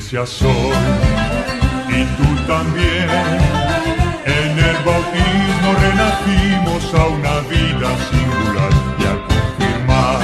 iglesia soy, y tú también. En el bautismo renacimos a una vida singular y a confirmar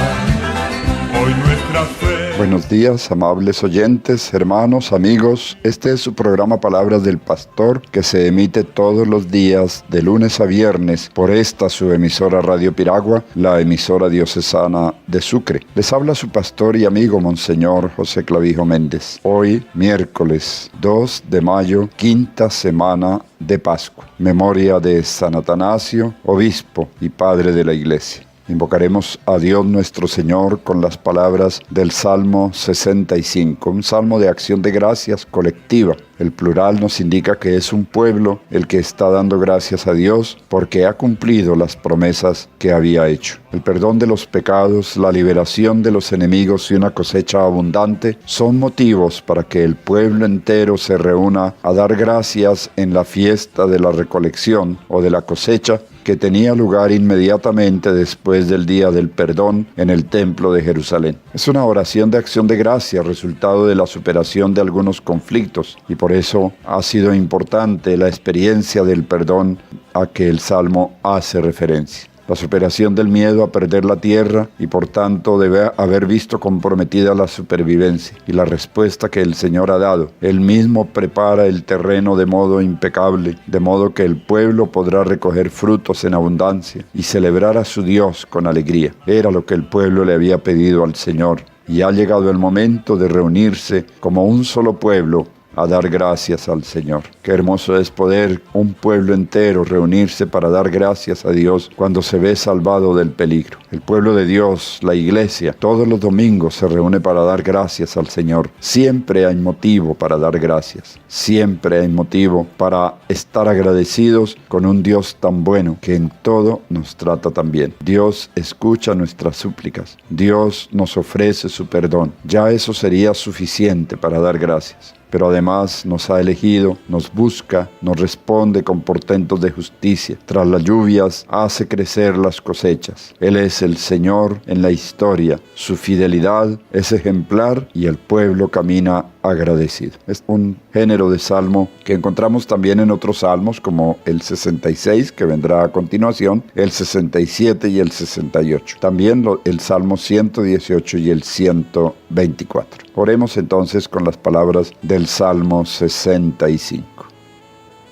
hoy nuestra fe. Buenos días, amables oyentes, hermanos, amigos. Este es su programa Palabras del Pastor, que se emite todos los días de lunes a viernes por esta su emisora Radio Piragua, la emisora diocesana de Sucre. Les habla su pastor y amigo Monseñor José Clavijo Méndez. Hoy, miércoles 2 de mayo, quinta semana de Pascua. Memoria de San Atanasio, obispo y padre de la Iglesia. Invocaremos a Dios nuestro Señor con las palabras del Salmo 65, un salmo de acción de gracias colectiva. El plural nos indica que es un pueblo el que está dando gracias a Dios porque ha cumplido las promesas que había hecho. El perdón de los pecados, la liberación de los enemigos y una cosecha abundante son motivos para que el pueblo entero se reúna a dar gracias en la fiesta de la recolección o de la cosecha que tenía lugar inmediatamente después del Día del Perdón en el Templo de Jerusalén. Es una oración de acción de gracia, resultado de la superación de algunos conflictos, y por eso ha sido importante la experiencia del perdón a que el Salmo hace referencia. La superación del miedo a perder la tierra y por tanto debe haber visto comprometida la supervivencia y la respuesta que el Señor ha dado. Él mismo prepara el terreno de modo impecable, de modo que el pueblo podrá recoger frutos en abundancia y celebrar a su Dios con alegría. Era lo que el pueblo le había pedido al Señor, y ha llegado el momento de reunirse como un solo pueblo a dar gracias al Señor. Qué hermoso es poder un pueblo entero reunirse para dar gracias a Dios cuando se ve salvado del peligro. El pueblo de Dios, la iglesia, todos los domingos se reúne para dar gracias al Señor. Siempre hay motivo para dar gracias. Siempre hay motivo para estar agradecidos con un Dios tan bueno que en todo nos trata tan bien. Dios escucha nuestras súplicas. Dios nos ofrece su perdón. Ya eso sería suficiente para dar gracias. Pero además nos ha elegido, nos busca, nos responde con portentos de justicia. Tras las lluvias hace crecer las cosechas. Él es el Señor en la historia. Su fidelidad es ejemplar y el pueblo camina agradecido. Es un género de salmo que encontramos también en otros salmos como el 66, que vendrá a continuación, el 67 y el 68. También el Salmo 118 y el 124. Oremos entonces con las palabras del Salmo 65.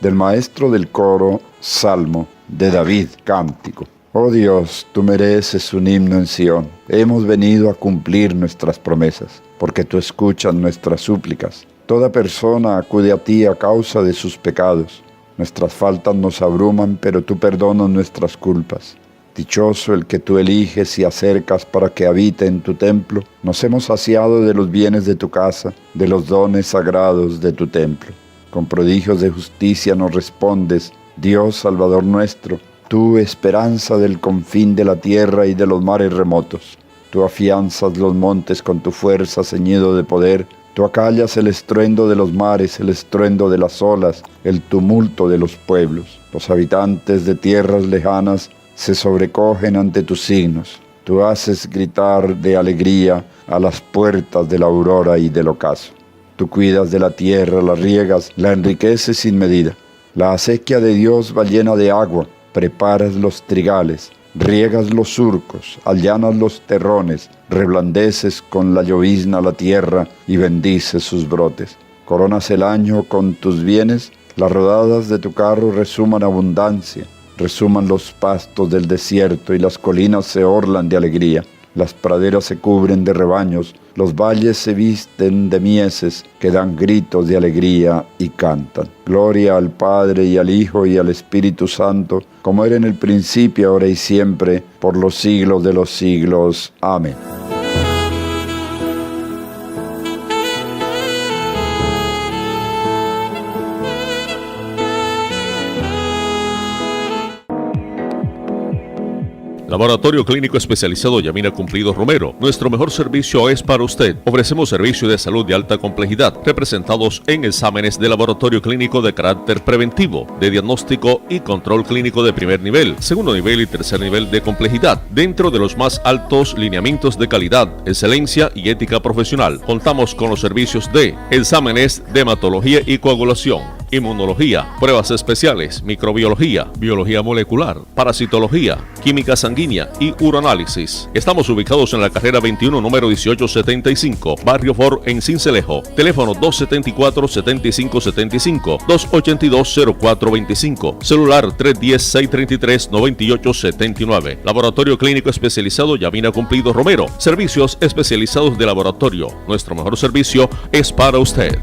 Del maestro del coro, Salmo de David, cántico. Oh Dios, tú mereces un himno en Sión. Hemos venido a cumplir nuestras promesas, porque tú escuchas nuestras súplicas. Toda persona acude a ti a causa de sus pecados. Nuestras faltas nos abruman, pero tú perdonas nuestras culpas. Dichoso el que tú eliges y acercas para que habite en tu templo. Nos hemos saciado de los bienes de tu casa, de los dones sagrados de tu templo. Con prodigios de justicia nos respondes, Dios Salvador nuestro, tú esperanza del confín de la tierra y de los mares remotos. Tú afianzas los montes con tu fuerza ceñido de poder. Tú acallas el estruendo de los mares, el estruendo de las olas, el tumulto de los pueblos. Los habitantes de tierras lejanas se sobrecogen ante tus signos. Tú haces gritar de alegría a las puertas de la aurora y del ocaso. Tú cuidas de la tierra, la riegas, la enriqueces sin medida. La acequia de Dios va llena de agua. Preparas los trigales, riegas los surcos, allanas los terrones, reblandeces con la llovizna la tierra y bendices sus brotes. Coronas el año con tus bienes, las rodadas de tu carro resuman abundancia. Resuman los pastos del desierto y las colinas se orlan de alegría. Las praderas se cubren de rebaños, los valles se visten de mieses que dan gritos de alegría y cantan. Gloria al Padre y al Hijo y al Espíritu Santo, como era en el principio, ahora y siempre, por los siglos de los siglos. Amén. Laboratorio Clínico Especializado Yamina Cumplido Romero. Nuestro mejor servicio es para usted. Ofrecemos servicio de salud de alta complejidad, representados en exámenes de laboratorio clínico de carácter preventivo, de diagnóstico y control clínico de primer nivel, segundo nivel y tercer nivel de complejidad, dentro de los más altos lineamientos de calidad, excelencia y ética profesional. Contamos con los servicios de exámenes de hematología y coagulación, inmunología, pruebas especiales, microbiología, biología molecular, parasitología, química sanguínea y uroanálisis. Estamos ubicados en la carrera 21, número 1875, Barrio Fort, en Sincelejo. Teléfono 274-7575, 282-0425, celular 310-633-9879. Laboratorio Clínico Especializado Yamina Cumplido Romero. Servicios especializados de laboratorio. Nuestro mejor servicio es para usted.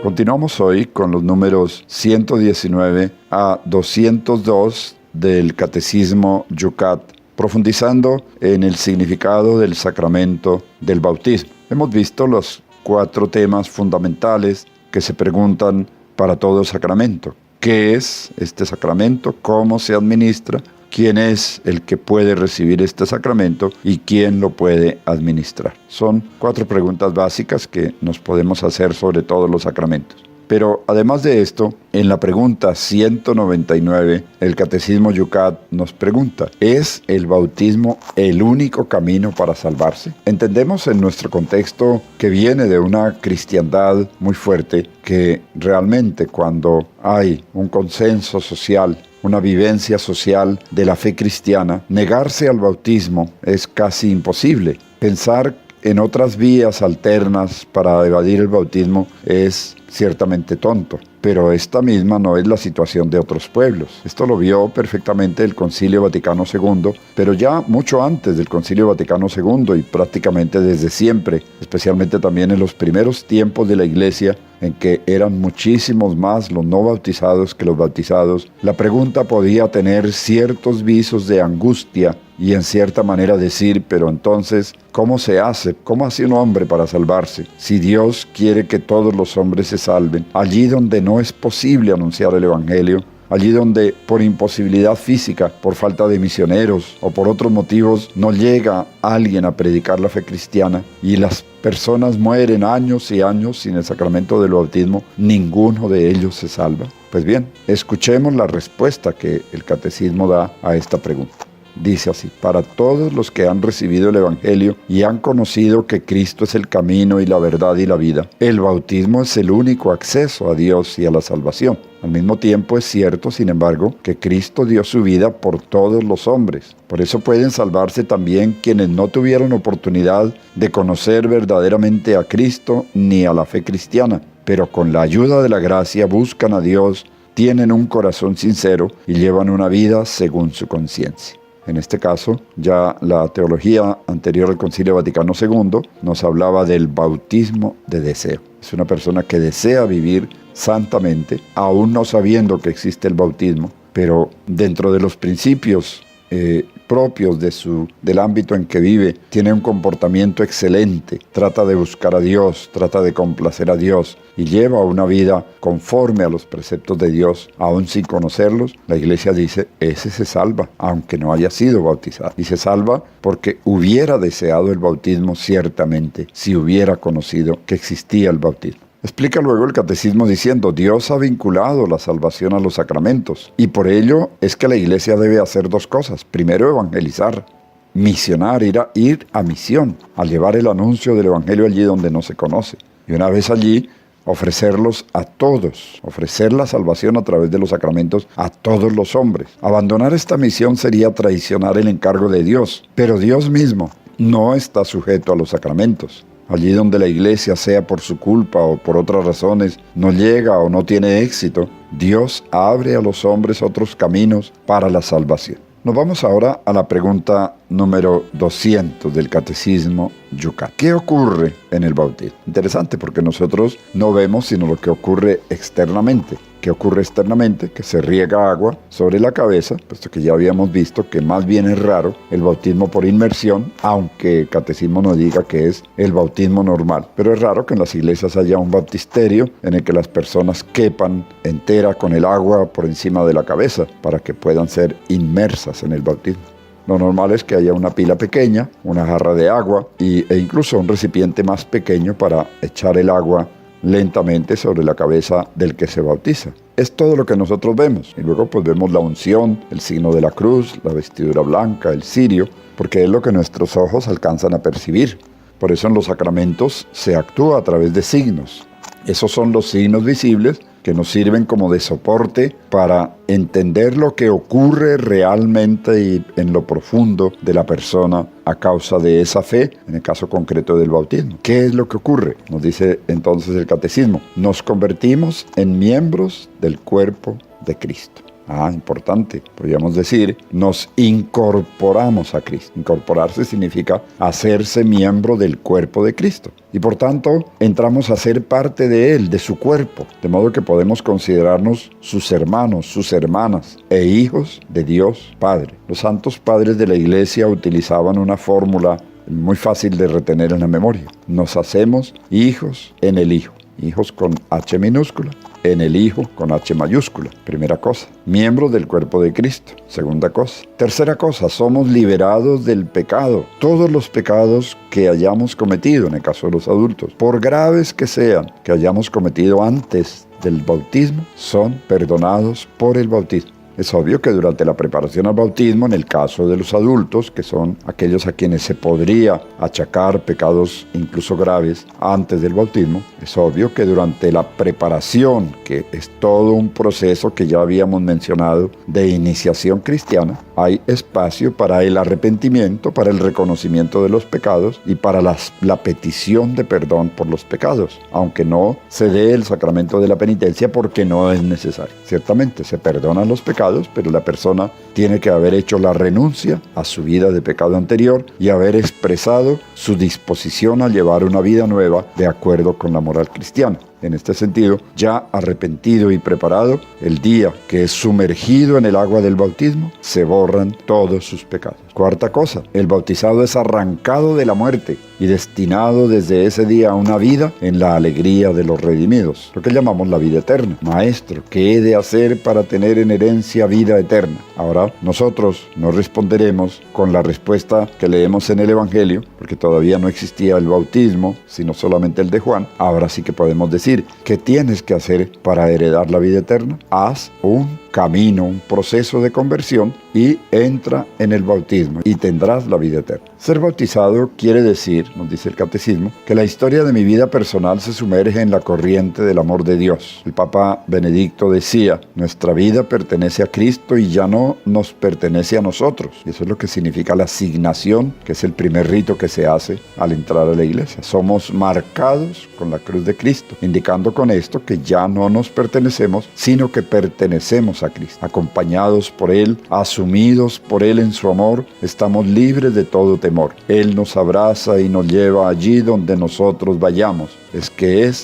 Continuamos hoy con los números 119 a 202 del Catecismo Yucat, profundizando en el significado del sacramento del bautismo. Hemos visto los 4 temas fundamentales que se preguntan para todo sacramento. ¿Qué es este sacramento? ¿Cómo se administra? ¿Quién es el que puede recibir este sacramento y quién lo puede administrar? Son 4 preguntas básicas que nos podemos hacer sobre todos los sacramentos. Pero además de esto, en la pregunta 199, el Catecismo Yucat nos pregunta: ¿es el bautismo el único camino para salvarse? Entendemos en nuestro contexto que viene de una cristiandad muy fuerte, que realmente cuando hay un consenso social, una vivencia social de la fe cristiana, negarse al bautismo es casi imposible. Pensar en otras vías alternas para evadir el bautismo es ciertamente tonto, pero esta misma no es la situación de otros pueblos. Esto lo vio perfectamente el Concilio Vaticano II, pero ya mucho antes del Concilio Vaticano II y prácticamente desde siempre, especialmente también en los primeros tiempos de la Iglesia, en que eran muchísimos más los no bautizados que los bautizados, la pregunta podía tener ciertos visos de angustia y en cierta manera decir: pero entonces, ¿cómo se hace? ¿Cómo hace un hombre para salvarse? Si Dios quiere que todos los hombres se salven, allí donde no es posible anunciar el Evangelio, allí donde por imposibilidad física, por falta de misioneros o por otros motivos no llega alguien a predicar la fe cristiana y las personas mueren años y años sin el sacramento del bautismo, ninguno de ellos se salva. Pues bien, escuchemos la respuesta que el Catecismo da a esta pregunta. Dice así: para todos los que han recibido el Evangelio y han conocido que Cristo es el camino y la verdad y la vida, el bautismo es el único acceso a Dios y a la salvación. Al mismo tiempo es cierto, sin embargo, que Cristo dio su vida por todos los hombres. Por eso pueden salvarse también quienes no tuvieron oportunidad de conocer verdaderamente a Cristo ni a la fe cristiana, pero con la ayuda de la gracia buscan a Dios, tienen un corazón sincero y llevan una vida según su conciencia. En este caso, ya la teología anterior al Concilio Vaticano II nos hablaba del bautismo de deseo. Es una persona que desea vivir santamente, aún no sabiendo que existe el bautismo, pero dentro de los principios propios del ámbito en que vive, tiene un comportamiento excelente, trata de buscar a Dios, trata de complacer a Dios y lleva una vida conforme a los preceptos de Dios, aún sin conocerlos. La Iglesia dice: ese se salva, aunque no haya sido bautizado. Y se salva porque hubiera deseado el bautismo ciertamente, si hubiera conocido que existía el bautismo. Explica luego el Catecismo diciendo: Dios ha vinculado la salvación a los sacramentos y por ello es que la Iglesia debe hacer 2 cosas. Primero, evangelizar, misionar, ir a misión, a llevar el anuncio del Evangelio allí donde no se conoce. Y una vez allí, ofrecerlos a todos, ofrecer la salvación a través de los sacramentos a todos los hombres. Abandonar esta misión sería traicionar el encargo de Dios, pero Dios mismo no está sujeto a los sacramentos. Allí donde la Iglesia, sea por su culpa o por otras razones, no llega o no tiene éxito, Dios abre a los hombres otros caminos para la salvación. Nos vamos ahora a la pregunta número 200 del Catecismo Yucatán. ¿Qué ocurre en el bautismo? Interesante, porque nosotros no vemos sino lo que ocurre externamente. ¿Qué ocurre externamente? Que se riega agua sobre la cabeza, puesto que ya habíamos visto que más bien es raro el bautismo por inmersión, aunque el catecismo nos diga que es el bautismo normal. Pero es raro que en las iglesias haya un baptisterio en el que las personas quepan entera con el agua por encima de la cabeza para que puedan ser inmersas en el bautismo. Lo normal es que haya una pila pequeña, una jarra de agua e incluso un recipiente más pequeño para echar el agua lentamente sobre la cabeza del que se bautiza. Es todo lo que nosotros vemos. Y luego pues vemos la unción, el signo de la cruz, la vestidura blanca, el cirio, porque es lo que nuestros ojos alcanzan a percibir. Por eso en los sacramentos se actúa a través de signos. Esos son los signos visibles que nos sirven como de soporte para entender lo que ocurre realmente y en lo profundo de la persona a causa de esa fe, en el caso concreto del bautismo. ¿Qué es lo que ocurre? Nos dice entonces el catecismo: nos convertimos en miembros del cuerpo de Cristo. Importante. Podríamos decir, nos incorporamos a Cristo. Incorporarse significa hacerse miembro del cuerpo de Cristo. Y por tanto, entramos a ser parte de Él, de su cuerpo. De modo que podemos considerarnos sus hermanos, sus hermanas e hijos de Dios Padre. Los santos padres de la Iglesia utilizaban una fórmula muy fácil de retener en la memoria. Nos hacemos hijos en el Hijo. Hijos con H minúscula, en el Hijo con H mayúscula. Primera cosa, miembros del cuerpo de Cristo. Segunda cosa. Tercera cosa, somos liberados del pecado. Todos los pecados que hayamos cometido, en el caso de los adultos, por graves que sean, que hayamos cometido antes del bautismo, son perdonados por el bautismo. Es obvio que durante la preparación al bautismo, en el caso de los adultos, que son aquellos a quienes se podría achacar pecados incluso graves antes del bautismo, es obvio que durante la preparación, que es todo un proceso que ya habíamos mencionado de iniciación cristiana, hay espacio para el arrepentimiento, para el reconocimiento de los pecados y para la petición de perdón por los pecados, aunque no se dé el sacramento de la penitencia porque no es necesario. Ciertamente se perdonan los pecados, pero la persona tiene que haber hecho la renuncia a su vida de pecado anterior y haber expresado su disposición a llevar una vida nueva de acuerdo con la moral cristiana. En este sentido, ya arrepentido y preparado, el día que es sumergido en el agua del bautismo, se borran todos sus pecados. Cuarta cosa, el bautizado es arrancado de la muerte y destinado desde ese día a una vida en la alegría de los redimidos, lo que llamamos la vida eterna. Maestro, ¿qué he de hacer para tener en herencia vida eterna? Ahora nosotros nos responderemos con la respuesta que leemos en el Evangelio, porque todavía no existía el bautismo, sino solamente el de Juan. Ahora sí que podemos decir, ¿qué tienes que hacer para heredar la vida eterna? Haz un camino, un proceso de conversión y entra en el bautismo y tendrás la vida eterna. Ser bautizado quiere decir, nos dice el catecismo, que la historia de mi vida personal se sumerge en la corriente del amor de Dios. El Papa Benedicto decía, nuestra vida pertenece a Cristo y ya no nos pertenece a nosotros. Y eso es lo que significa la asignación, que es el primer rito que se hace al entrar a la iglesia. Somos marcados con la cruz de Cristo, indicando con esto que ya no nos pertenecemos, sino que pertenecemos a Cristo. Acompañados por Él, asumidos por Él en su amor, estamos libres de todo temor. Él nos abraza y nos lleva allí donde nosotros vayamos. Es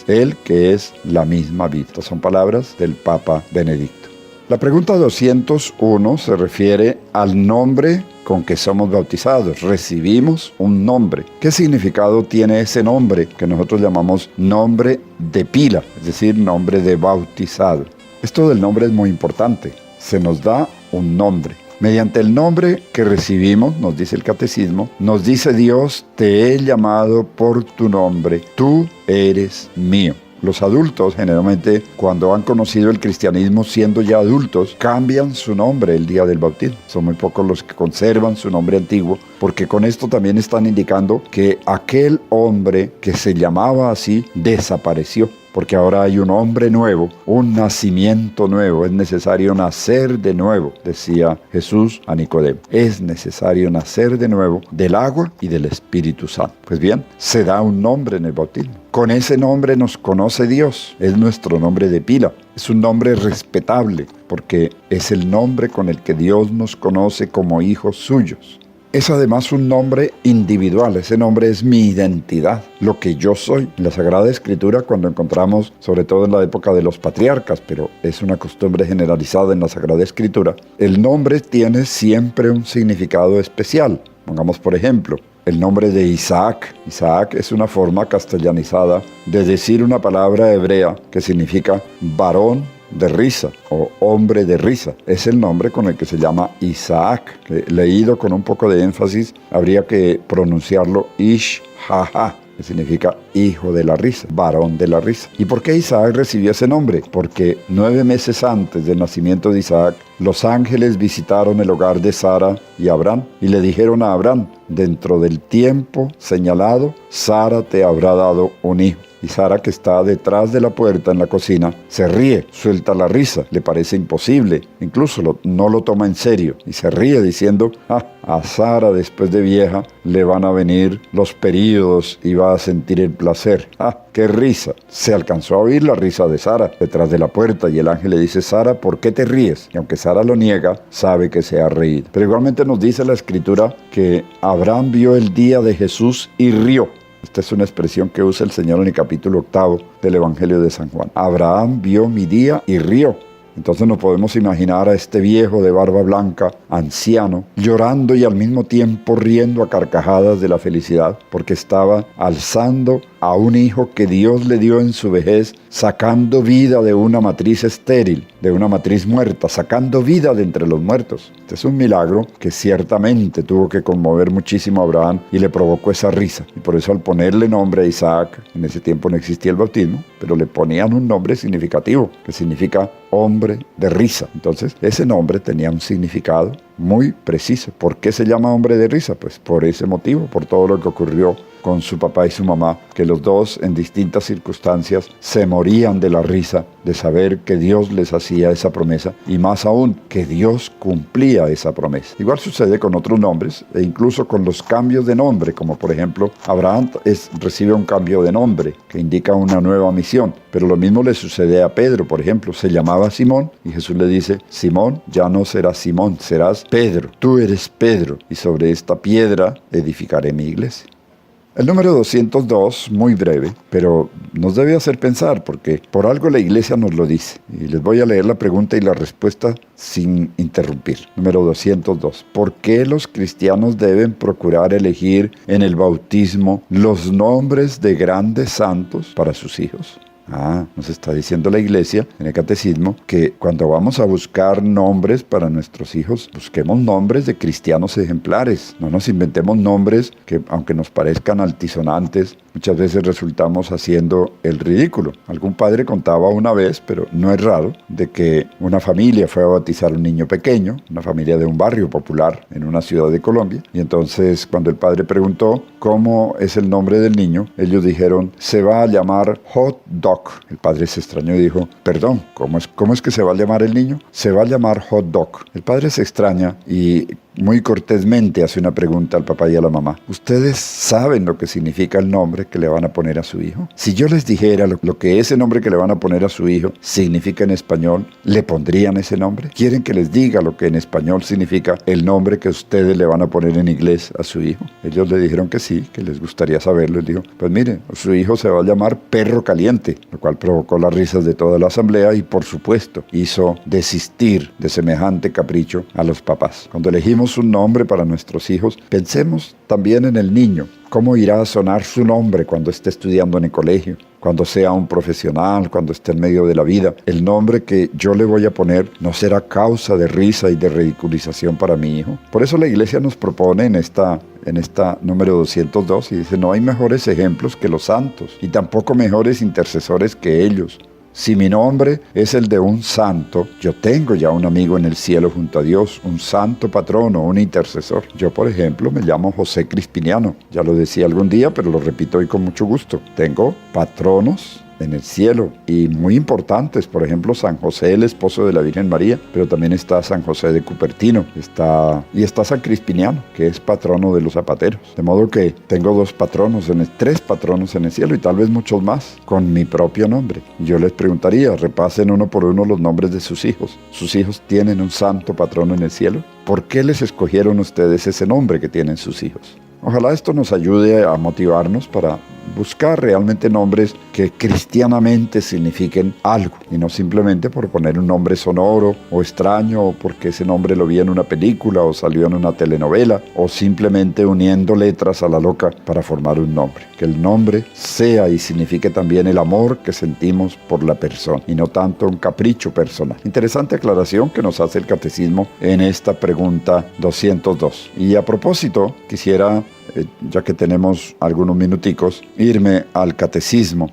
Él que es la misma vida. Estas son palabras del Papa Benedicto. La pregunta 201 se refiere al nombre con que somos bautizados. Recibimos un nombre. ¿Qué significado tiene ese nombre que nosotros llamamos nombre de pila? Es decir, nombre de bautizado. Esto del nombre es muy importante. Se nos da un nombre. Mediante el nombre que recibimos, nos dice el catecismo, nos dice Dios, te he llamado por tu nombre, tú eres mío. Los adultos, generalmente, cuando han conocido el cristianismo siendo ya adultos, cambian su nombre el día del bautismo. Son muy pocos los que conservan su nombre antiguo, porque con esto también están indicando que aquel hombre que se llamaba así desapareció. Porque ahora hay un hombre nuevo, un nacimiento nuevo. Es necesario nacer de nuevo, decía Jesús a Nicodemo. Es necesario nacer de nuevo del agua y del Espíritu Santo. Pues bien, se da un nombre en el bautismo. Con ese nombre nos conoce Dios. Es nuestro nombre de pila. Es un nombre respetable, porque es el nombre con el que Dios nos conoce como hijos suyos. es además un nombre individual. Ese nombre es mi identidad, lo que yo soy. En la Sagrada Escritura, cuando encontramos, sobre todo en la época de los patriarcas, pero es una costumbre generalizada en la Sagrada Escritura, el nombre tiene siempre un significado especial. Pongamos, por ejemplo, el nombre de Isaac. Isaac es una forma castellanizada de decir una palabra hebrea que significa varón de risa o hombre de risa. Es el nombre con el que se llama Isaac, que leído con un poco de énfasis habría que pronunciarlo Ish-ha-ha, que significa hijo de la risa, varón de la risa. ¿Y por qué Isaac recibió ese nombre? Porque 9 meses antes del nacimiento de Isaac, los ángeles visitaron el hogar de Sara y Abraham y le dijeron a Abraham: dentro del tiempo señalado, Sara te habrá dado un hijo. Y Sara, que está detrás de la puerta en la cocina, se ríe, suelta la risa, le parece imposible, incluso no lo toma en serio y se ríe diciendo: a Sara después de vieja le van a venir los períodos y va a sentir el placer. ¡Qué risa! Se alcanzó a oír la risa de Sara detrás de la puerta y el ángel le dice: Sara, ¿por qué te ríes? Y aunque Sara lo niega, sabe que se ha reído. Pero igualmente nos dice la Escritura que Abraham vio el día de Jesús y rió. Esta es una expresión que usa el Señor en el capítulo 8 del Evangelio de San Juan. Abraham vio mi día y rió. Entonces nos podemos imaginar a este viejo de barba blanca, anciano, llorando y al mismo tiempo riendo a carcajadas de la felicidad, porque estaba alzando a un hijo que Dios le dio en su vejez, sacando vida de una matriz estéril, de una matriz muerta, sacando vida de entre los muertos. Este es un milagro que ciertamente tuvo que conmover muchísimo a Abraham y le provocó esa risa. Y por eso al ponerle nombre a Isaac, en ese tiempo no existía el bautismo, pero le ponían un nombre significativo, que significa hombre de risa. Entonces, ese nombre tenía un significado muy preciso. ¿Por qué se llama hombre de risa? Pues por ese motivo, por todo lo que ocurrió con su papá y su mamá, que los dos en distintas circunstancias se morían de la risa de saber que Dios les hacía esa promesa y más aún que Dios cumplía esa promesa. Igual sucede con otros nombres e incluso con los cambios de nombre, como por ejemplo Abraham recibe un cambio de nombre que indica una nueva misión, pero lo mismo le sucede a Pedro, por ejemplo, se llamaba Simón y Jesús le dice: Simón, ya no serás Simón, serás Pedro, tú eres Pedro y sobre esta piedra edificaré mi iglesia. El número 202, muy breve, pero nos debe hacer pensar porque por algo la iglesia nos lo dice. Y les voy a leer la pregunta y la respuesta sin interrumpir. Número 202. ¿Por qué los cristianos deben procurar elegir en el bautismo los nombres de grandes santos para sus hijos? Nos está diciendo la iglesia en el catecismo que cuando vamos a buscar nombres para nuestros hijos, busquemos nombres de cristianos ejemplares. No nos inventemos nombres que, aunque nos parezcan altisonantes, muchas veces resultamos haciendo el ridículo. Algún padre contaba una vez, pero no es raro, de que una familia fue a bautizar a un niño pequeño, una familia de un barrio popular en una ciudad de Colombia, y entonces cuando el padre preguntó cómo es el nombre del niño, ellos dijeron: se va a llamar Hot Dog. El padre se extrañó y dijo: perdón, ¿cómo es que se va a llamar el niño? Se va a llamar Hot Dog. El padre se extraña y muy cortésmente hace una pregunta al papá y a la mamá: ¿ustedes saben lo que significa el nombre que le van a poner a su hijo? Si yo les dijera lo que ese nombre que le van a poner a su hijo significa en español, ¿le pondrían ese nombre? ¿Quieren que les diga lo que en español significa el nombre que ustedes le van a poner en inglés a su hijo? Ellos le dijeron que sí, que les gustaría saberlo. Él dijo: pues mire, su hijo se va a llamar Perro Caliente, lo cual provocó las risas de toda la asamblea y por supuesto hizo desistir de semejante capricho a los papás. Cuando elegimos un nombre para nuestros hijos, pensemos también en el niño. ¿Cómo irá a sonar su nombre cuando esté estudiando en el colegio? Cuando sea un profesional, cuando esté en medio de la vida. El nombre que yo le voy a poner no será causa de risa y de ridiculización para mi hijo. Por eso la iglesia nos propone en esta número 202 y dice: no hay mejores ejemplos que los santos y tampoco mejores intercesores que ellos. Si mi nombre es el de un santo, yo tengo ya un amigo en el cielo junto a Dios, un santo patrono, un intercesor. Yo, por ejemplo, me llamo José Crispiniano. Ya lo decía algún día, pero lo repito hoy con mucho gusto. Tengo patronos en el cielo y muy importantes. Por ejemplo, San José, el esposo de la Virgen María, pero también está San José de Cupertino, está San Crispiniano, que es patrono de los zapateros. De modo que tengo tres patronos en el cielo y tal vez muchos más con mi propio nombre. Yo les preguntaría, repasen uno por uno los nombres de sus hijos. ¿Sus hijos tienen un santo patrono en el cielo? ¿Por qué les escogieron ustedes ese nombre que tienen sus hijos? Ojalá esto nos ayude a motivarnos para buscar realmente nombres que cristianamente signifiquen algo y no simplemente por poner un nombre sonoro o extraño o porque ese nombre lo vi en una película o salió en una telenovela o simplemente uniendo letras a la loca para formar un nombre. Que el nombre sea y signifique también el amor que sentimos por la persona y no tanto un capricho personal. Interesante aclaración que nos hace el catecismo en esta pregunta 202. Y a propósito, quisiera, ya que tenemos algunos minuticos, irme al catecismo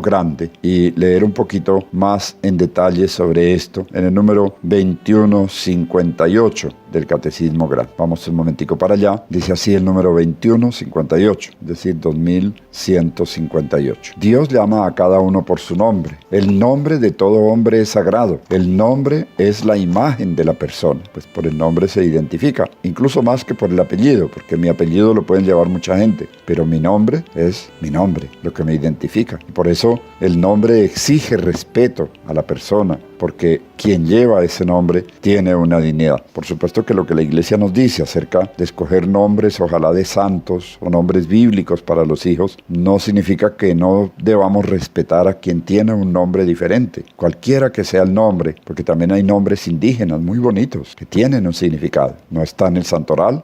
grande y leer un poquito más en detalle sobre esto en el número 2158 del catecismo grande. Vamos un momentico para allá. Dice así el número 2158, es decir, 2158. Dios llama a cada uno por su nombre. El nombre de todo hombre es sagrado. El nombre es la imagen de la persona, pues por el nombre se identifica, incluso más que por el apellido, porque mi apellido lo pueden llevar mucha gente, pero mi nombre es mi nombre, lo que me identifica. Y por eso el nombre exige respeto a la persona, porque quien lleva ese nombre tiene una dignidad. Por supuesto que lo que la Iglesia nos dice acerca de escoger nombres, ojalá de santos o nombres bíblicos para los hijos, no significa que no debamos respetar a quien tiene un nombre diferente, cualquiera que sea el nombre, porque también hay nombres indígenas muy bonitos que tienen un significado. No está en el santoral,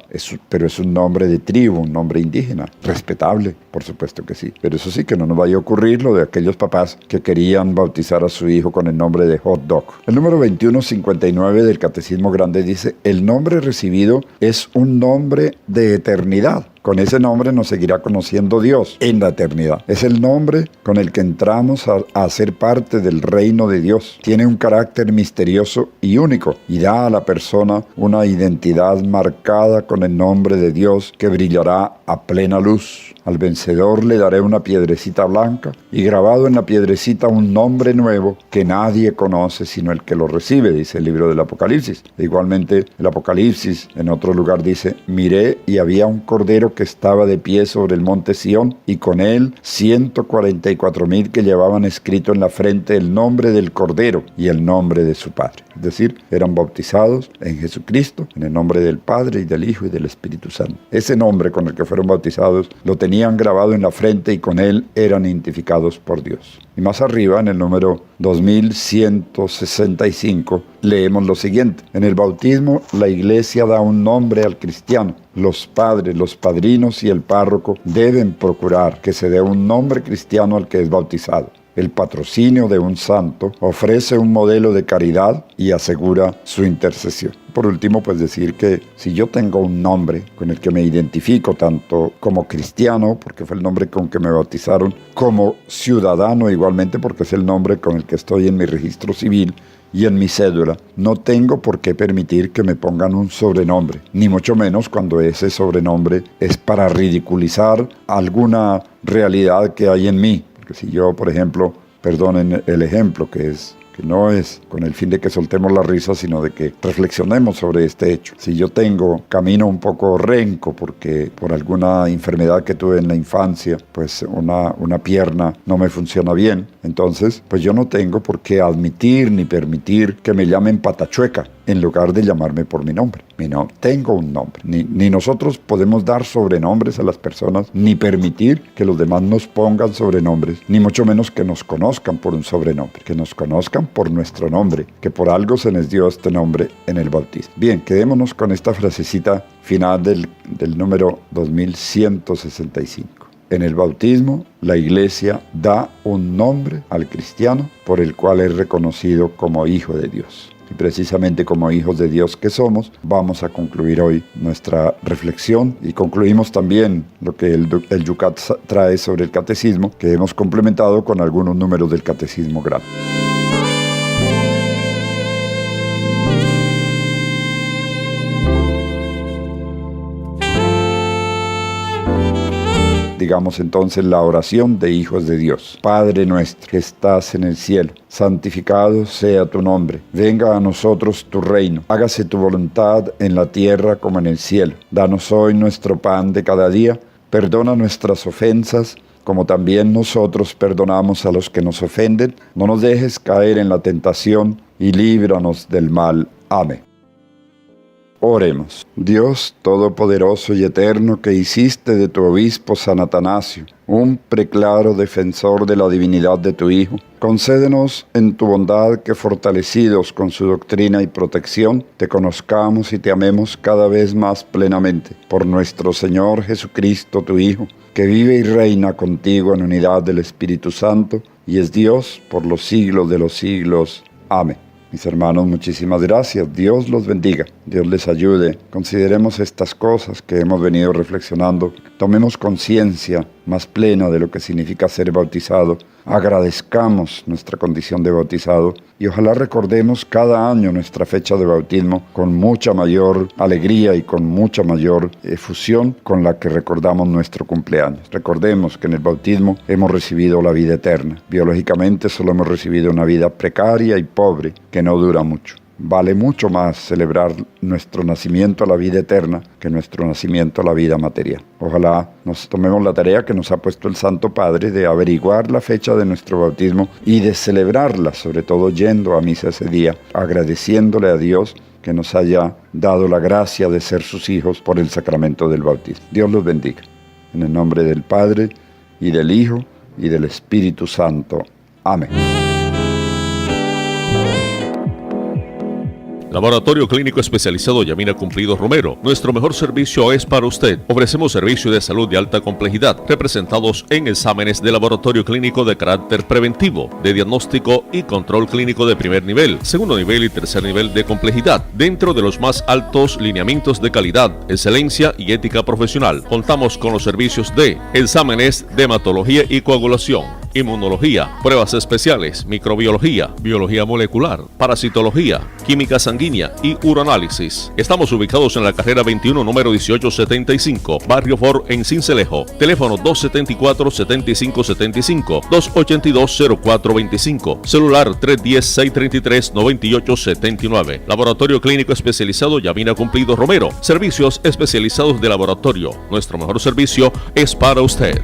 pero es un nombre de tribu, un nombre indígena, respetable, por supuesto que sí. Pero eso sí, que no nos vaya a ocurrir lo de aquellos papás que querían bautizar a su hijo con el nombre de hot dog. El número 2159 del Catecismo Grande dice: el nombre recibido es un nombre de eternidad. Con ese nombre nos seguirá conociendo Dios en la eternidad. Es el nombre con el que entramos a ser parte del reino de Dios. Tiene un carácter misterioso y único y da a la persona una identidad marcada con el nombre de Dios que brillará a plena luz. Al vencedor le daré una piedrecita blanca y grabado en la piedrecita un nombre nuevo que nadie conoce sino el que lo recibe, dice el libro del Apocalipsis. Igualmente el Apocalipsis en otro lugar dice: miré y había un cordero que estaba de pie sobre el monte Sión y con él 144,000 que llevaban escrito en la frente el nombre del cordero y el nombre de su padre. Es decir, eran bautizados en Jesucristo en el nombre del Padre y del Hijo y del Espíritu Santo. Ese nombre con el que fueron bautizados lo tenían grabado en la frente y con él eran identificados por Dios. Y más arriba, en el número 2165, leemos lo siguiente: en el bautismo, la Iglesia da un nombre al cristiano. Los padres, los padrinos y el párroco deben procurar que se dé un nombre cristiano al que es bautizado. El patrocinio de un santo ofrece un modelo de caridad y asegura su intercesión. Por último, pues decir que si yo tengo un nombre con el que me identifico tanto como cristiano, porque fue el nombre con que me bautizaron, como ciudadano igualmente, porque es el nombre con el que estoy en mi registro civil y en mi cédula, no tengo por qué permitir que me pongan un sobrenombre, ni mucho menos cuando ese sobrenombre es para ridiculizar alguna realidad que hay en mí. Porque si yo, por ejemplo, perdonen el ejemplo, que no es con el fin de que soltemos la risa, sino de que reflexionemos sobre este hecho. Si yo camino un poco renco porque por alguna enfermedad que tuve en la infancia, pues una pierna no me funciona bien, entonces pues yo no tengo por qué admitir ni permitir que me llamen patachueca en lugar de llamarme por mi nombre. No tengo un nombre. Ni nosotros podemos dar sobrenombres a las personas, ni permitir que los demás nos pongan sobrenombres, ni mucho menos que nos conozcan por un sobrenombre, que nos conozcan por nuestro nombre, que por algo se les dio este nombre en el bautismo. Bien, quedémonos con esta frasecita final del número 2165. En el bautismo, la Iglesia da un nombre al cristiano por el cual es reconocido como hijo de Dios. Y precisamente como hijos de Dios que somos, vamos a concluir hoy nuestra reflexión y concluimos también lo que el Yucat trae sobre el catecismo, que hemos complementado con algunos números del catecismo grande. Digamos entonces la oración de hijos de Dios. Padre nuestro que estás en el cielo, santificado sea tu nombre. Venga a nosotros tu reino. Hágase tu voluntad en la tierra como en el cielo. Danos hoy nuestro pan de cada día. Perdona nuestras ofensas, como también nosotros perdonamos a los que nos ofenden. No nos dejes caer en la tentación y líbranos del mal. Amén. Oremos. Dios todopoderoso y eterno, que hiciste de tu obispo San Atanasio un preclaro defensor de la divinidad de tu Hijo, concédenos en tu bondad que, fortalecidos con su doctrina y protección, te conozcamos y te amemos cada vez más plenamente. Por nuestro Señor Jesucristo, tu Hijo, que vive y reina contigo en unidad del Espíritu Santo, y es Dios por los siglos de los siglos. Amén. Mis hermanos, muchísimas gracias. Dios los bendiga. Dios les ayude. Consideremos estas cosas que hemos venido reflexionando. Tomemos conciencia más plena de lo que significa ser bautizado. Agradezcamos nuestra condición de bautizado y ojalá recordemos cada año nuestra fecha de bautismo con mucha mayor alegría y con mucha mayor efusión con la que recordamos nuestro cumpleaños. Recordemos que en el bautismo hemos recibido la vida eterna. Biológicamente solo hemos recibido una vida precaria y pobre que no dura mucho. Vale mucho más celebrar nuestro nacimiento a la vida eterna que nuestro nacimiento a la vida material. Ojalá nos tomemos la tarea que nos ha puesto el Santo Padre de averiguar la fecha de nuestro bautismo y de celebrarla, sobre todo yendo a misa ese día, agradeciéndole a Dios que nos haya dado la gracia de ser sus hijos por el sacramento del bautismo. Dios los bendiga. En el nombre del Padre, y del Hijo, y del Espíritu Santo. Amén. Laboratorio Clínico Especializado Yamina Cumplidos Romero. Nuestro mejor servicio es para usted. Ofrecemos servicio de salud de alta complejidad, representados en exámenes de laboratorio clínico de carácter preventivo, de diagnóstico y control clínico de primer nivel, segundo nivel y tercer nivel de complejidad, dentro de los más altos lineamientos de calidad, excelencia y ética profesional. Contamos con los servicios de exámenes de hematología y coagulación, inmunología, pruebas especiales, microbiología, biología molecular, parasitología, química sanguínea y uroanálisis. Estamos ubicados en la carrera 21, número 1875, Barrio Fort, en Sincelejo. Teléfono 274-7575, 282-0425, celular 310-633-9879. Laboratorio Clínico Especializado Yamina Cumplidos Romero. Servicios especializados de laboratorio. Nuestro mejor servicio es para usted.